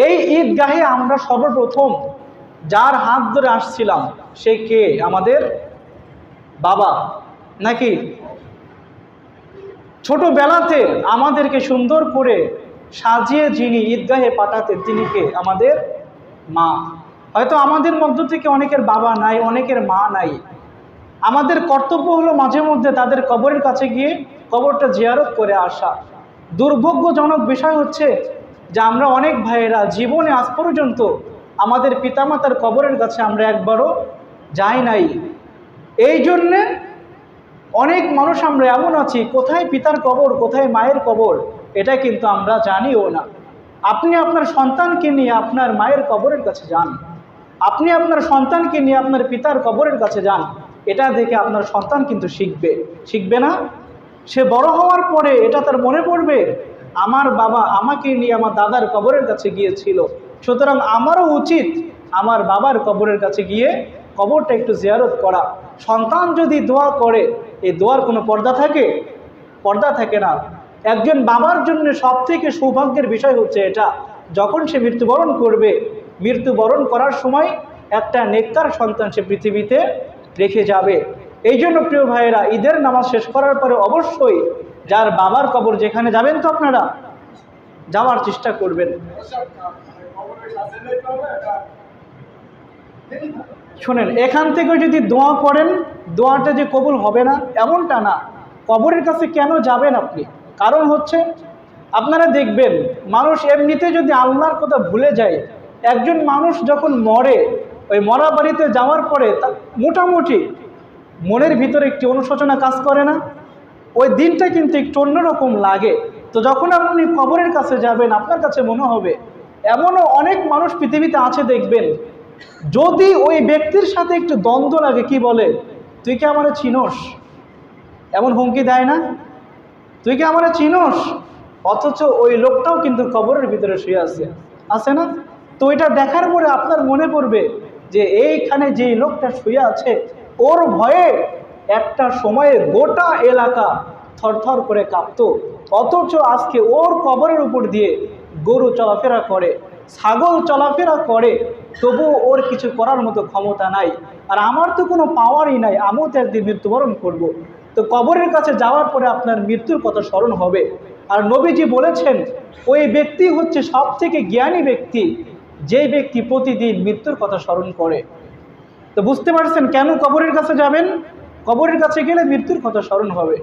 এই ঈদগাহে আমরা সর্বপ্রথম যার হাত ধরে আসছিলাম সে কে? আমাদের বাবা নাকি? ছোটবেলাতে আমাদেরকে সুন্দর করে সাজিয়ে যিনি ঈদগাহে পাঠাতেন তিনি কে? আমাদের মা। হয়তো আমাদের মধ্য থেকে অনেকের বাবা নাই, অনেকের মা নাই। আমাদের কর্তব্য হলো মাঝে মধ্যে তাদের কবরের কাছে গিয়ে কবরটা জিয়ারত করে আসা। দুর্ভাগ্যজনক বিষয় হচ্ছে যে আমরা অনেক ভাইয়েরা জীবনে আজ পর্যন্ত আমাদের পিতামাতার কবরের কাছে আমরা একবারও যাই নাই। এই জন্যে অনেক মানুষ আমরা এমন আছি, কোথায় পিতার কবর, কোথায় মায়ের কবর এটা কিন্তু আমরা জানিও না। আপনি আপনার সন্তানকে নিয়ে আপনার মায়ের কবরের কাছে যান, আপনি আপনার সন্তানকে নিয়ে আপনার পিতার কবরের কাছে যান, এটা দেখে আপনার সন্তান কিন্তু শিখবে না? সে বড় হওয়ার পরে এটা তার মনে পড়বে, আমার বাবা আমাকে নিয়ে আমার দাদার কবরের কাছে গিয়েছিল, সুতরাং আমারও উচিত আমার বাবার কবরের কাছে গিয়ে কবরটা একটু জিয়ারত করা। সন্তান যদি দোয়া করে, এই দোয়ার কোনো পর্দা থাকে? পর্দা থাকে না। একজন বাবার জন্য সবথেকে সৌভাগ্যের বিষয় হচ্ছে এটা, যখন সে মৃত্যুবরণ করবে, মৃত্যুবরণ করার সময় একটা নেককার সন্তান সে পৃথিবীতে রেখে যাবে। এই জন্য প্রিয় ভাইয়েরা, ঈদের নামাজ শেষ করার পরে অবশ্যই যার বাবার কবর যেখানে যাবেন তো আপনারা যাওয়ার চেষ্টা করবেন। শোনেন, এখান থেকে যদি দোয়া করেন দোয়াটা যে কবুল হবে না এমনটা না। কবরের কাছে কেন যাবেন আপনি? কারণ হচ্ছে আপনারা দেখবেন মানুষ এমনিতে যদি আল্লাহর কথা ভুলে যায়, একজন মানুষ যখন মরে, ওই মরা বাড়িতে যাওয়ার পরে তা মোটামুটি মনের ভিতরে একটি অনুশোচনা কাজ করে না? ওই দিনটা কিন্তু একটু অন্যরকম লাগে। তো যখন আপনি কবরের কাছে যাবেন আপনার কাছে মনে হবে, এমনও অনেক মানুষ পৃথিবীতে আছে দেখবেন, যদি ওই ব্যক্তির সাথে একটু দ্বন্দ্ব লাগে, কি বলে, তুই কি আমারে চিনোস? এমন হুমকি দেয় না? তুই কি আমারে চিনোস? অথচ ওই লোকটাও কিন্তু কবরের ভিতরে শুয়ে আছে না? তো এটা দেখার পরে আপনার মনে পড়বে যে এইখানে যেই লোকটা শুয়ে আছে ওর ভয়ে একটা সময়ে গোটা এলাকা থরথর করে কাঁপতো, অথচ আজকে ওর কবরের উপর দিয়ে গরু চলাফেরা করে, ছাগল চলাফেরা করে, তবু ওর কিছু করার মতো ক্ষমতা নাই। আর আমার তো কোনো পাওয়ারই নাই, আমিও তো একদিন মৃত্যুবরণ করব। তো কবরের কাছে যাওয়ার পরে আপনার মৃত্যুর কথা স্মরণ হবে। আর নবীজি বলেছেন ওই ব্যক্তি হচ্ছে সব থেকে জ্ঞানী ব্যক্তি, যেই ব্যক্তি প্রতিদিন মৃত্যুর কথা স্মরণ করে। তো বুঝতে পারছেন কেন কবরের কাছে যাবেন? কবরের কাছে গেলে মৃত্যুর কথা স্মরণ হবে।